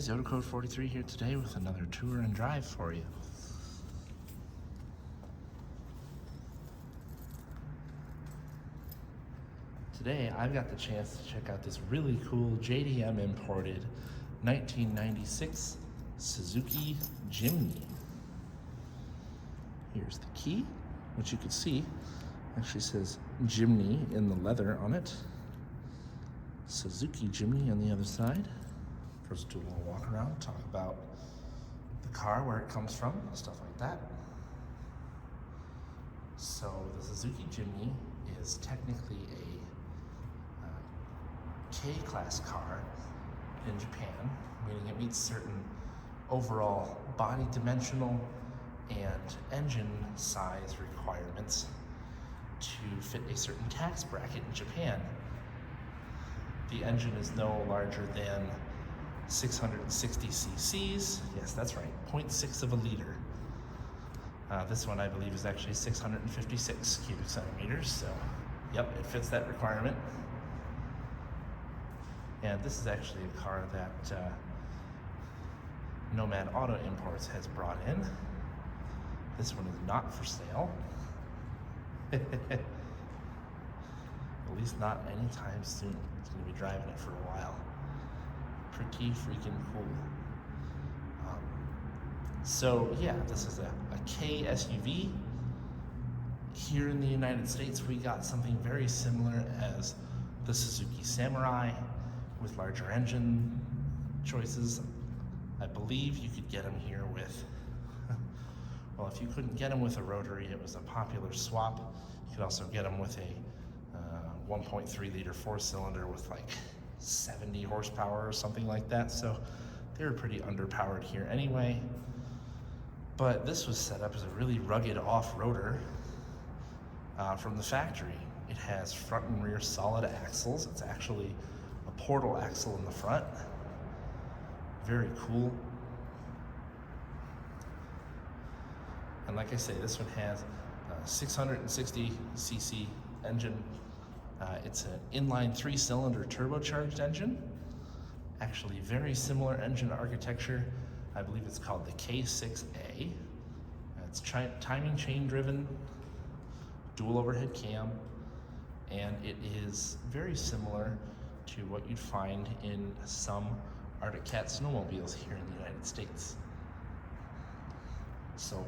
guys, Yoda Code 43 here today with another tour and drive for you. Today I've got the chance to check out this really cool JDM imported 1996 Suzuki Jimny. Here's the key, which you can see actually says Jimny in the leather on it. Suzuki Jimny on the other side. First, do a little walk around, talk about the car, where it comes from, stuff like that. So the Suzuki Jimny is technically a K-class car in Japan, meaning it meets certain overall body dimensional and engine size requirements to fit a certain tax bracket in Japan. The engine is no larger than 660 cc's. Yes, that's right, 0.6 of a liter. This one I believe is actually 656 cubic centimeters, so yep, it fits that requirement. And this is actually a car that Nomad Auto Imports has brought in. This one is not for sale. At least not anytime soon. It's going to be driving it for a while. Pretty freaking cool. So yeah, this is a K SUV. Here in the United States, we got something very similar as the Suzuki Samurai with larger engine choices. I believe you could get them here with, well, if you couldn't get them with a rotary, it was a popular swap. You could also get them with a 1.3 liter 4-cylinder with like 70 horsepower or something like that. So they were pretty underpowered here anyway. But this was set up as a really rugged off-roader from the factory. It has front and rear solid axles. It's actually a portal axle in the front. Very cool. And like I say, this one has a 660 cc engine. It's an inline 3-cylinder turbocharged engine. Actually, very similar engine architecture. I believe it's called the K6A. It's timing chain driven, dual overhead cam, and it is very similar to what you'd find in some Arctic Cat snowmobiles here in the United States. So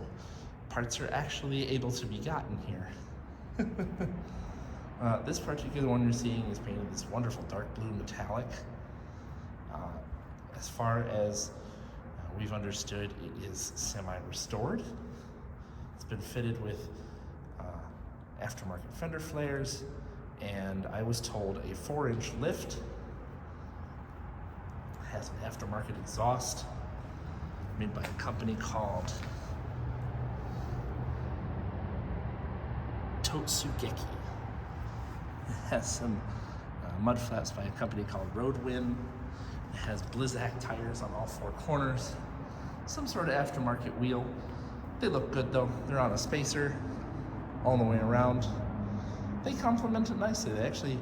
parts are actually able to be gotten here. This particular one you're seeing is painted this wonderful dark blue metallic. As far as we've understood, it is semi-restored. It's been fitted with aftermarket fender flares, and I was told a 4-inch lift. It has an aftermarket exhaust made by a company called Suzuki. It has some mud flaps by a company called Roadwind. It has Blizzak tires on all 4 corners. Some sort of aftermarket wheel. They look good though. They're on a spacer all the way around. They complement it nicely. They actually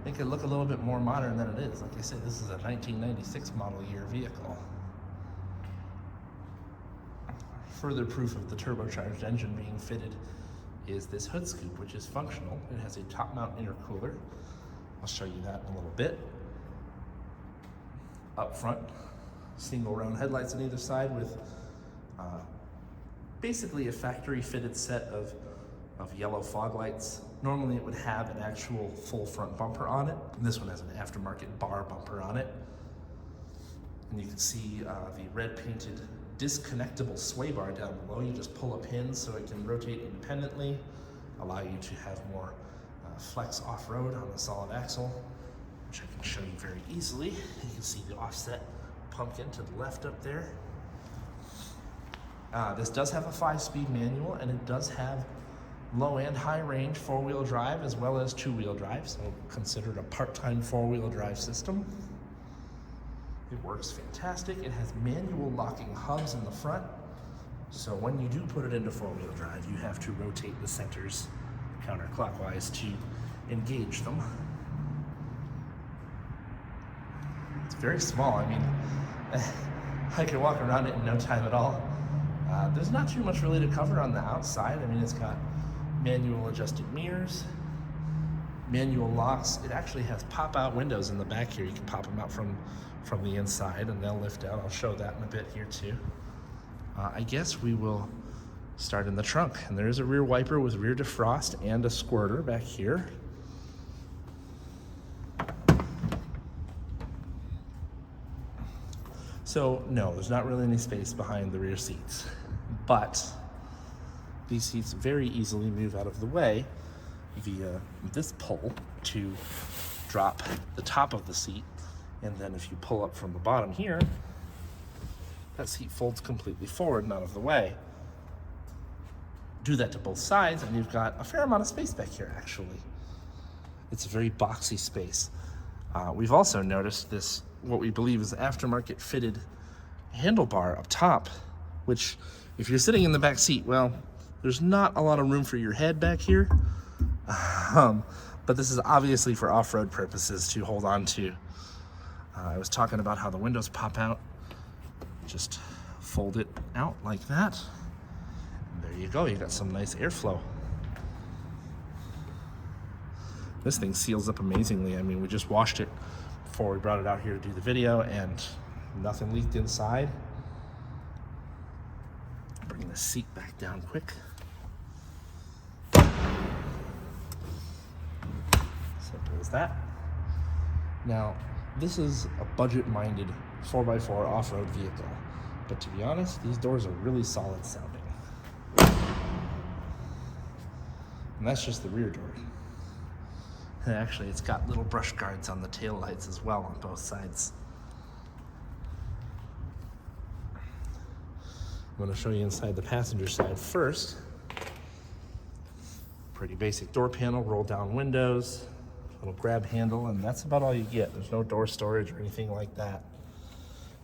make it look a little bit more modern than it is. Like I said, this is a 1996 model year vehicle. Further proof of the turbocharged engine being fitted is this hood scoop, which is functional. It has a top mount intercooler. I'll show you that in a little bit. Up front, single round headlights on either side with basically a factory fitted set of yellow fog lights. Normally it would have an actual full front bumper on it. This one has an aftermarket bar bumper on it. And you can see the red painted disconnectable sway bar down below. You just pull a pin so it can rotate independently, allow you to have more flex off-road on the solid axle, which I can show you very easily. You can see the offset pumpkin to the left up there. This does have a 5-speed manual, and it does have low and high range 4-wheel drive as well as 2-wheel drive, so considered a part-time 4-wheel drive system. It works fantastic. It has manual locking hubs in the front, so when you do put it into 4-wheel drive, you have to rotate the centers counterclockwise to engage them. It's very small. I mean, I can walk around it in no time at all. There's not too much really to cover on the outside. I mean, it's got manual adjusted mirrors, manual locks. It actually has pop-out windows in the back here. You can pop them out from the inside and they'll lift out. I'll show that in a bit here too. I guess we will start in the trunk. And there is a rear wiper with rear defrost and a squirter back here. So no, there's not really any space behind the rear seats, but these seats very easily move out of the way via this pull to drop the top of the seat. And then if you pull up from the bottom here, that seat folds completely forward and out of the way. Do that to both sides and you've got a fair amount of space back here actually. It's a very boxy space. We've also noticed this, what we believe is aftermarket fitted handlebar up top, which if you're sitting in the back seat, well, there's not a lot of room for your head back here. But this is obviously for off-road purposes to hold on to. I was talking about how the windows pop out. Just fold it out like that. And there you go, you got some nice airflow. This thing seals up amazingly. I mean, we just washed it before we brought it out here to do the video and nothing leaked inside. Bring the seat back down quick. Simple as that. Now, this is a budget-minded 4x4 off-road vehicle, but to be honest, these doors are really solid sounding. And that's just the rear door. And actually, it's got little brush guards on the tail lights as well on both sides. I'm going to show you inside the passenger side first. Pretty basic door panel, roll down windows, little grab handle, and that's about all you get. There's no door storage or anything like that.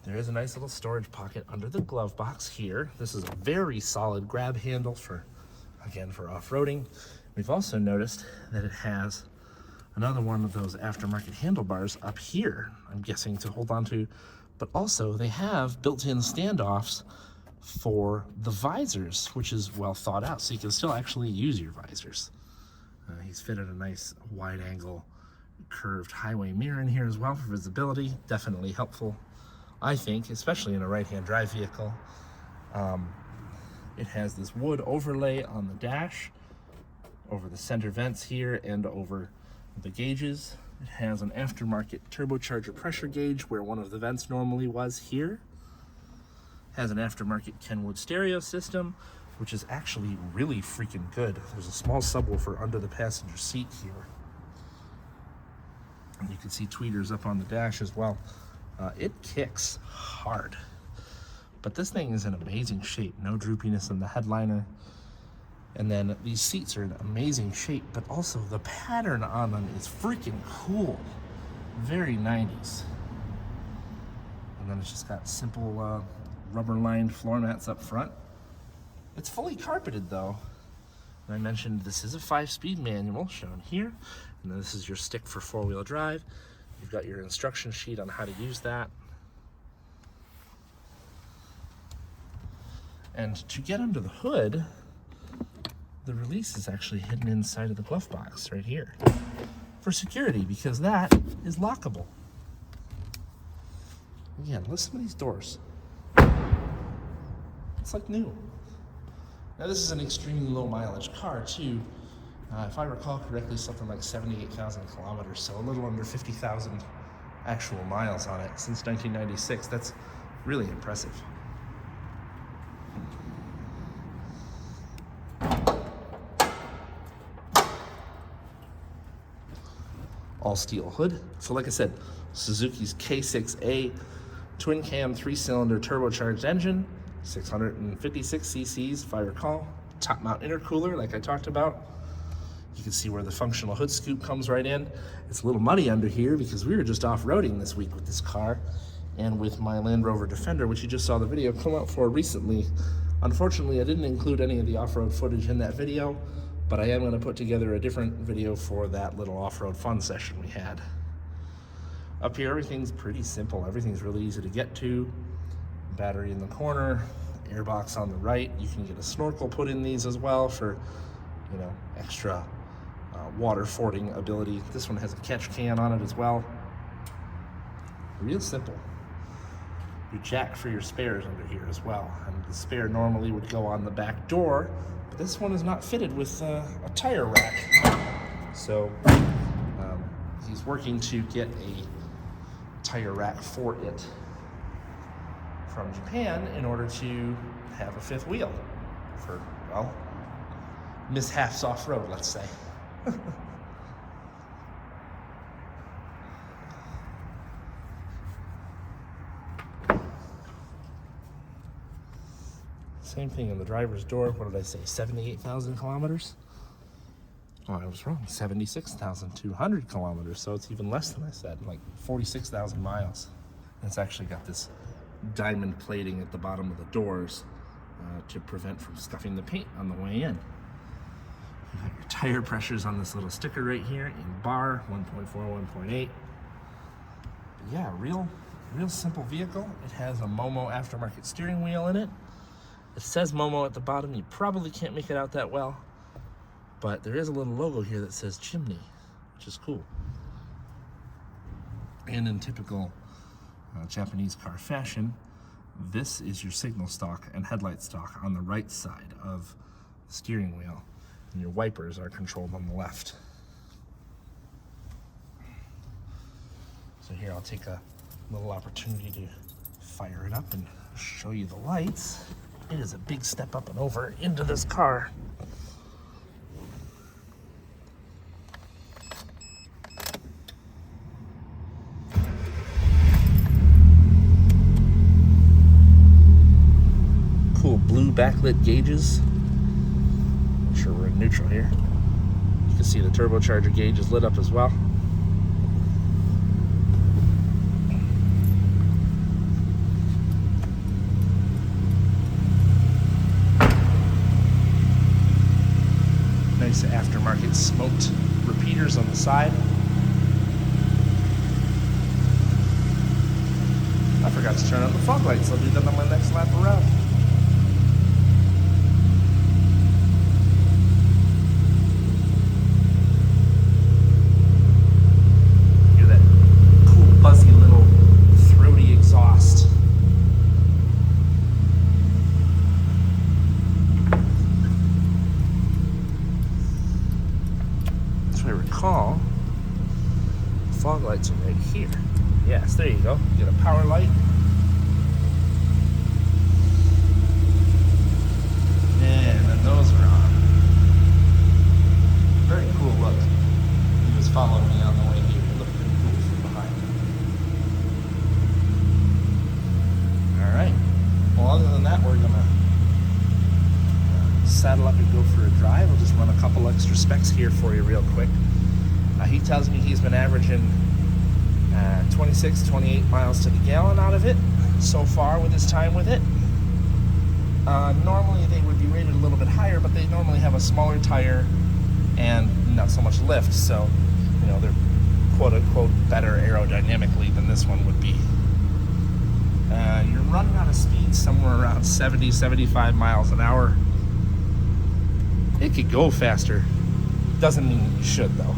There is a nice little storage pocket under the glove box here. This is a very solid grab handle for off-roading. We've also noticed that it has another one of those aftermarket handlebars up here, I'm guessing to hold on to, but also they have built-in standoffs for the visors, which is well thought out, so you can still actually use your visors. He's fitted a nice wide-angle curved highway mirror in here as well for visibility. Definitely helpful, I think, especially in a right-hand drive vehicle. It has this wood overlay on the dash, over the center vents here and over the gauges. It has an aftermarket turbocharger pressure gauge where one of the vents normally was here. It has an aftermarket Kenwood stereo system, which is actually really freaking good. There's a small subwoofer under the passenger seat here. And you can see tweeters up on the dash as well. It kicks hard. But this thing is in amazing shape. No droopiness in the headliner. And then these seats are in amazing shape, but also the pattern on them is freaking cool. Very 90s. And then it's just got simple rubber-lined floor mats up front. It's fully carpeted though. And I mentioned this is a 5-speed manual shown here. And then this is your stick for 4-wheel drive. You've got your instruction sheet on how to use that. And to get under the hood, the release is actually hidden inside of the glove box right here for security, because that is lockable. Again, listen to these doors. It's like new. Now this is an extremely low mileage car too. If I recall correctly, something like 78,000 kilometers, so a little under 50,000 actual miles on it since 1996. That's really impressive. All steel hood. So like I said, Suzuki's K6A twin cam 3-cylinder turbocharged engine, 656 cc's if I recall. Top mount intercooler like I talked about. You can see where the functional hood scoop comes right in. It's a little muddy under here because we were just off-roading this week with this car and with my Land Rover Defender, which you just saw the video come out for recently. Unfortunately, I didn't include any of the off-road footage in that video, but I am going to put together a different video for that little off-road fun session we had. Up here, everything's pretty simple. Everything's really easy to get to. Battery in the corner, airbox on the right. You can get a snorkel put in these as well for, you know, extra water fording ability. This one has a catch can on it as well. Real simple. Your jack for your spares under here as well. And the spare normally would go on the back door, but this one is not fitted with a tire rack. So he's working to get a tire rack for it from Japan in order to have a fifth wheel for, well, mishaps off-road, let's say. Same thing in the driver's door. What did I say? 78,000 kilometers? Oh, I was wrong. 76,200 kilometers. So it's even less than I said, like 46,000 miles. And it's actually got this diamond plating at the bottom of the doors to prevent from scuffing the paint on the way in. You have your tire pressures on this little sticker right here in bar, 1.4, 1.8. Yeah, real simple vehicle. It has a Momo aftermarket steering wheel in it. It says Momo at the bottom. You probably can't make it out that well, but there is a little logo here that says Jimny, which is cool. And in typical Japanese car fashion, this is your signal stock and headlight stock on the right side of the steering wheel, and your wipers are controlled on the left. So here I'll take a little opportunity to fire it up and show you the lights. It is a big step up and over into this car. Cool blue backlit gauges. Make sure we're in neutral here. You can see the turbocharger gauge is lit up as well. Nice aftermarket smoked repeaters on the side. I forgot to turn on the fog lights. I'll do that on my next lap around. Hear that cool, buzzy little throaty exhaust. I recall, fog lights are right here. Yes, there you go. Get a power light. And then those are on. Very cool look. He was following me on the way here. It looked pretty cool from behind. Alright. Well, other than that, we're gonna saddle up and go for a drive. I'll just run a couple extra specs here for you real quick. He tells me he's been averaging 26, 28 miles to the gallon out of it so far with his time with it. Normally they would be rated a little bit higher, but they normally have a smaller tire and not so much lift, so you know they're quote-unquote better aerodynamically than this one would be. You're running out of speed somewhere around 70, 75 miles an hour. It could go faster. Doesn't mean you should, though.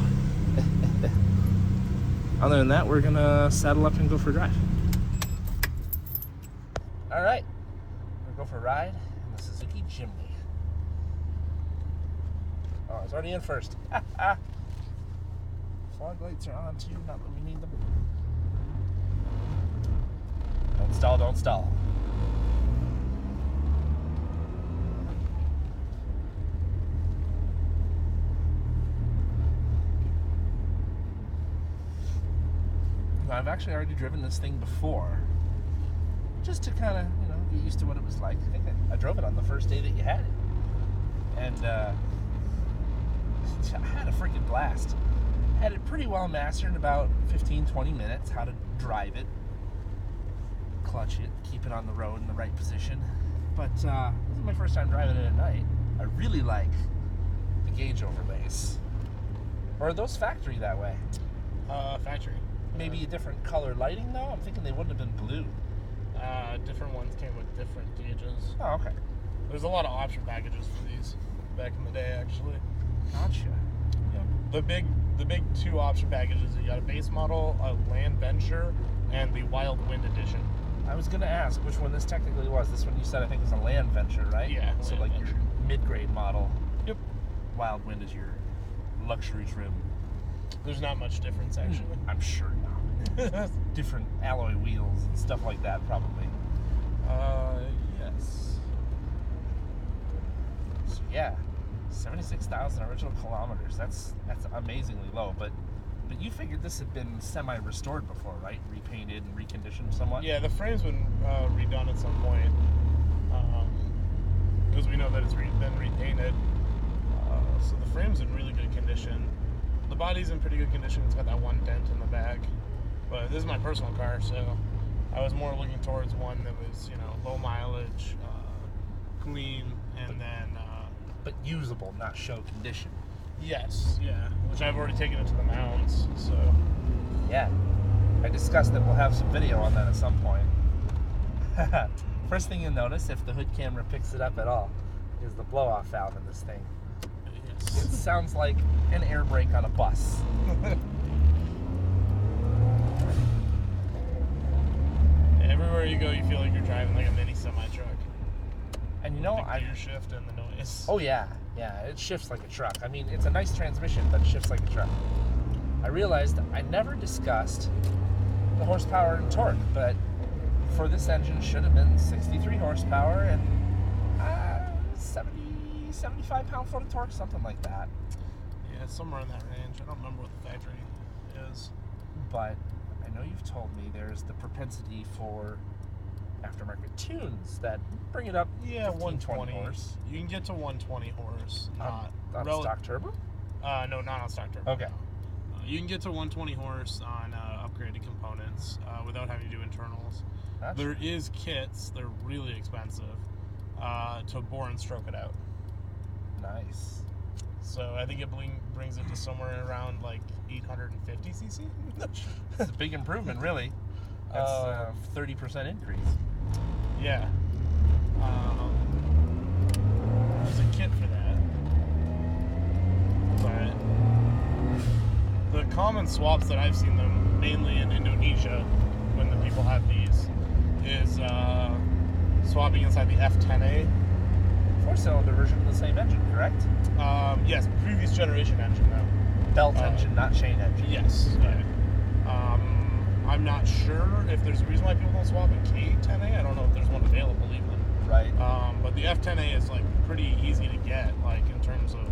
Other than that, we're gonna saddle up and go for a drive. All right, we're gonna go for a ride in the Suzuki Jimny. Oh, it's already in first. Fog lights are on too, not that we need them. Don't stall, don't stall. I've actually already driven this thing before, just to kind of, you know, get used to what it was like. I think I drove it on the first day that you had it, and I had a freaking blast. Had it pretty well mastered in about 15-20 minutes, how to drive it, clutch it, keep it on the road in the right position. But this is my first time driving it at night. I really like the gauge overlays. Or are those factory that way? Factory. Maybe a different color lighting though? I'm thinking they wouldn't have been blue. Different ones came with different gauges. Oh, okay. There's a lot of option packages for these back in the day, actually. Gotcha. Yeah. The big 2 option packages. You got a base model, a Land Venture, and the Wild Wind edition. I was going to ask which one this technically was. This one you said I think was a Land Venture, right? Yeah. So Land like Venture. your mid-grade model. Yep. Wild Wind is your luxury trim. There's not much difference, actually. I'm sure not. Different alloy wheels and stuff like that, probably. Yes. So yeah, 76,000 original kilometers. That's amazingly low. But you figured this had been semi-restored before, right? Repainted and reconditioned somewhat. Yeah, the frame's been redone at some point. Because we know that it's been repainted. So the frame's in really good condition. The body's in pretty good condition. It's got that one dent in the back. But this is my personal car, so I was more looking towards one that was, low mileage, clean, and then... but usable, not show condition. Yes, yeah. Which I've already taken it to the mounds, so... Yeah. I discussed that we'll have some video on that at some point. First thing you'll notice, if the hood camera picks it up at all, is the blow-off valve in this thing. Yes. It sounds like an air brake on a bus. Everywhere you go, you feel like you're driving like a mini semi-truck. And the gear shift and the noise. Oh yeah, it shifts like a truck. I mean, it's a nice transmission, but it shifts like a truck. I realized I never discussed the horsepower and torque, but for this engine should have been 63 horsepower and 75 pound-foot of torque, something like that. Yeah, it's somewhere in that range. I don't remember what the factory is. But I know you've told me there's the propensity for aftermarket tunes that bring it up. Yeah, 120 horse. You can get to 120 horse. On stock turbo? No, not on stock turbo. Okay. You can get to 120 horse on upgraded components without having to do internals. There is kits. They're really expensive to bore and stroke it out. Nice. So I think it brings it to somewhere around like 850 cc. That's a big improvement, really. That's a 30% increase. Yeah. There's a kit for that. But the common swaps that I've seen them, mainly in Indonesia, when the people have these, is swapping inside the F10A. 4-cylinder version of the same engine, correct? Yes, previous generation engine though. Belt engine, not chain engine. Yes. Yeah. I'm not sure if there's a reason why people don't swap in K10A. I don't know if there's one available even. Right. But the F10A is like pretty easy to get, like in terms of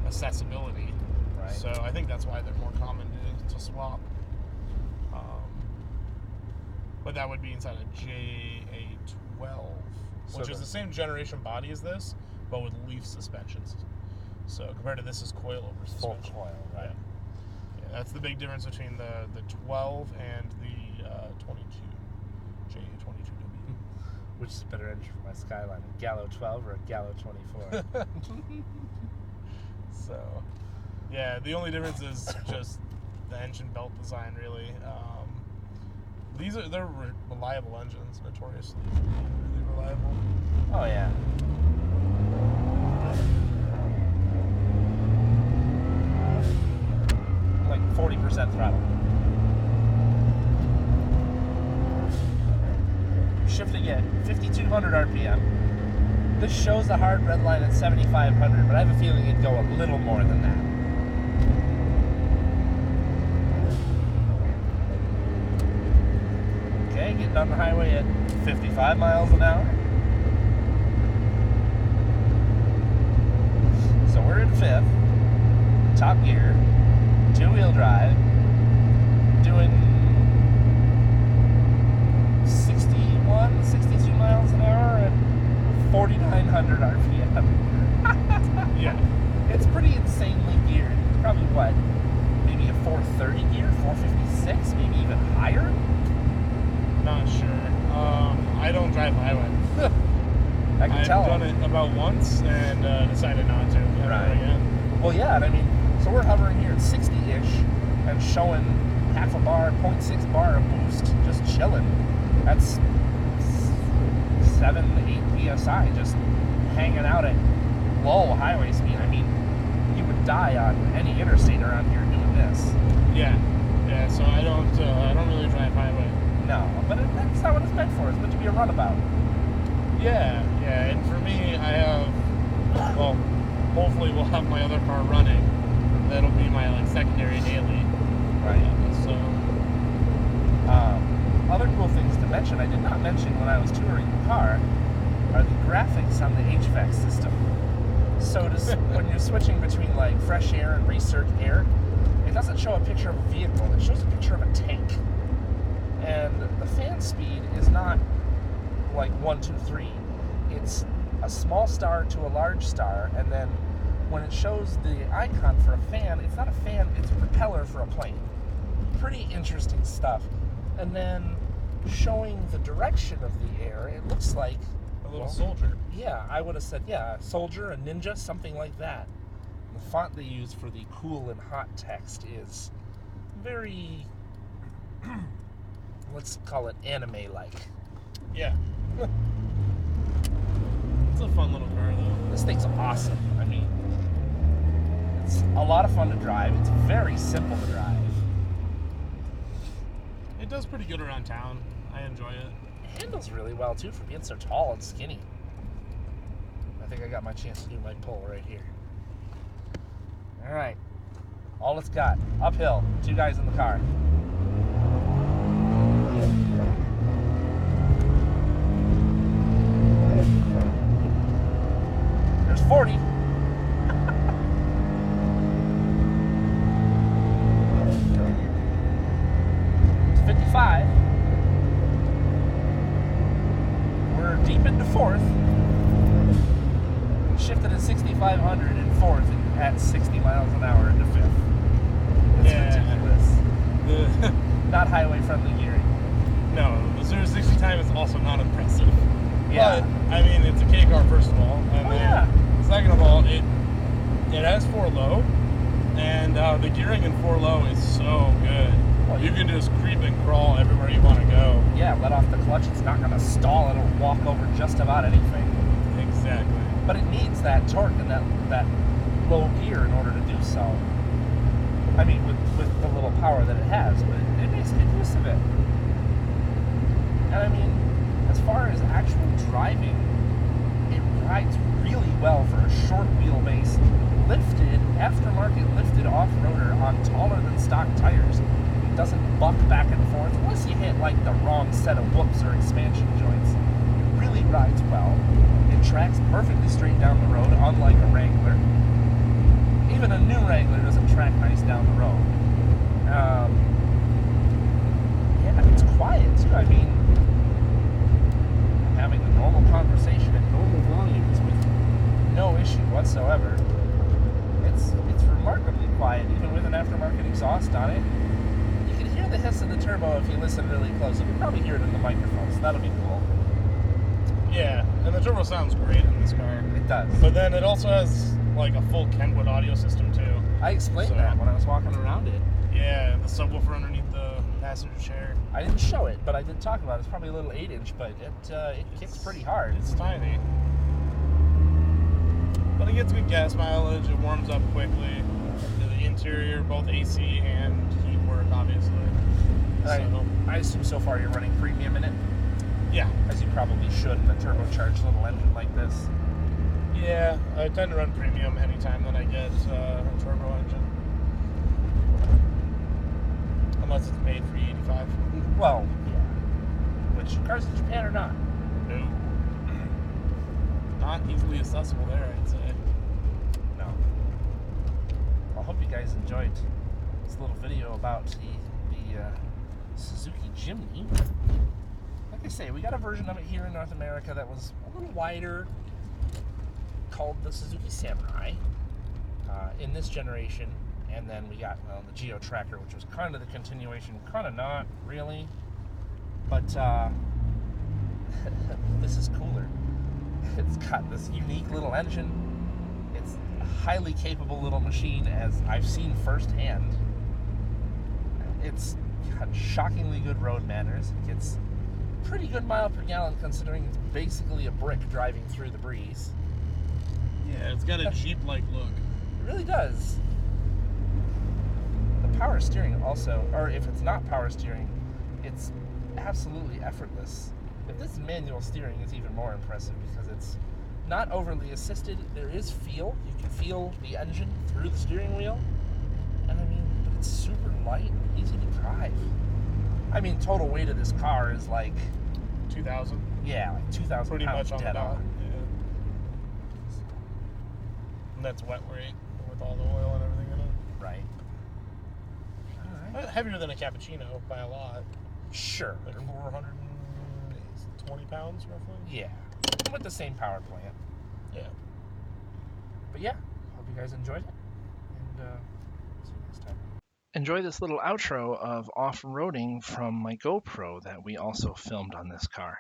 accessibility. Right. So I think that's why they're more common to swap. But that would be inside a JA12, which is the same generation body as this, but with leaf suspensions. So compared to this is coilover suspension. Full coil, right. Yeah, that's the big difference between the 12 and the 22, JA22W. Which is a better engine for my Skyline, a Gallo 12 or a Gallo 24? So, yeah, the only difference is just the engine belt design, really. They're reliable engines, notoriously really reliable. Oh yeah. Like 40% throttle. Shifting at 5,200 RPM. This shows a hard red line at 7,500, but I have a feeling it'd go a little more than that. Okay, getting on the highway at 55 miles an hour. So we're in fifth, top gear, two-wheel drive, doing 61, 62 miles an hour at 4,900 RPM. Yeah. It's pretty insanely geared. It's probably what? Maybe a 430 gear, 456, maybe even higher? Not sure. I don't drive highway. I can tell. I've done it about once and decided not to ever again. Well, yeah, and I mean, so we're hovering here at 60-ish and showing half a bar, 0.6 bar of boost, just chilling. That's 7 to 8 psi just hanging out at low highway speed. I mean, you would die on any interstate around here doing this. Yeah. So I don't really drive highway. No, but that's not what it's meant for. It's meant to be a runabout. Yeah. And for me, I have, well, hopefully we'll have my other car running. That'll be my like secondary daily. Right. So. Other cool things to mention, I did not mention when I was touring the car, are the graphics on the HVAC system. So when you're switching between like fresh air and recirc air, it doesn't show a picture of a vehicle, it shows a picture of a tank. And the fan speed is not like 1, 2, 3. It's a small star to a large star, and then when it shows the icon for a fan, it's not a fan, it's a propeller for a plane. Pretty interesting stuff. And then showing the direction of the air, it looks like A little soldier. Yeah, I would have said, a soldier, a ninja, something like that. The font they use for the cool and hot text is very, let's call it anime-like. Yeah. It's a fun little car, though. This thing's awesome. I mean, it's a lot of fun to drive. It's very simple to drive. It does pretty good around town. I enjoy it. It handles really well, too, for being so tall and skinny. I think I got my chance to do my pull right here. All right. All it's got. Uphill. 2 guys in the car. There's 40. It's 55. We're deep into 4th. Shifted at 6,500 in 4th at 60 miles an hour into 5th. It's ridiculous. Not highway-friendly gearing. No, the 0-60 time is also not impressive. Yeah. But, I mean, it's a K car, first of all. And yeah. Second of all, it has 4 low, and the gearing in 4 low is so good. Well, you can just creep and crawl everywhere you want to go. Yeah, let off the clutch. It's not going to stall. It'll walk over just about anything. Exactly. But it needs that torque and that low gear in order to do so. I mean, with the little power that it has, but it makes good use of it. And I mean, as far as actual driving, it rides really well for a short wheelbase, aftermarket lifted off-roader on taller than stock tires. It doesn't buck back and forth unless you hit like the wrong set of whoops or expansion joints. It really rides well. It tracks perfectly straight down the road, unlike a Wrangler. Even a new Wrangler doesn't track nice down the road. It's quiet too. I mean, having a normal conversation at normal volumes with no issue whatsoever. It's remarkably quiet, even with an aftermarket exhaust on it. You can hear the hiss of the turbo if you listen really close. You can probably hear it in the microphone, so that'll be cool. Yeah, and the turbo sounds great in this car. It does. But then it also has like a full Kenwood audio system too. I explained that when I was walking around it. Yeah, the subwoofer underneath the passenger chair. I didn't show it, but I did talk about it. It's probably a little 8-inch, but it kicks pretty hard. It's tiny. But it gets good gas mileage, it warms up quickly. The interior, both AC and heat work, obviously. I assume so far you're running premium in it? Yeah. As you probably should in a turbocharged little engine like this. Yeah, I tend to run premium anytime that I get a turbo engine. Unless it's made for E85. Well, yeah. Which cars in Japan are not. No. Not easily accessible there, I'd say. No. Well, I hope you guys enjoyed this little video about the Suzuki Jimny. Like I say, we got a version of it here in North America that was a little wider, called the Suzuki Samurai in this generation. And then we got the Geo Tracker, which was kind of the continuation, kind of not really, but this is cooler. It's got this unique little engine. It's a highly capable little machine, as I've seen firsthand. It's got shockingly good road manners. It gets pretty good mile per gallon considering it's basically a brick driving through the breeze. Yeah, it's got a Jeep-like look. It really does. The power steering also, or if it's not power steering, it's absolutely effortless. If this is manual steering, it's even more impressive because it's not overly assisted. There is feel. You can feel the engine through the steering wheel. And I mean, but it's super light and easy to drive. I mean, total weight of this car is like 2,000. Yeah, like 2,000 Pretty pounds much on the dead dot. on. Yeah. And that's wet weight with all the oil and everything in it. Right. All right. Heavier than a cappuccino by a lot. Sure. Like 420 pounds roughly. Yeah. With the same power plant. Yeah. But yeah, hope you guys enjoyed it. And see you next time. Enjoy this little outro of off-roading from my GoPro that we also filmed on this car.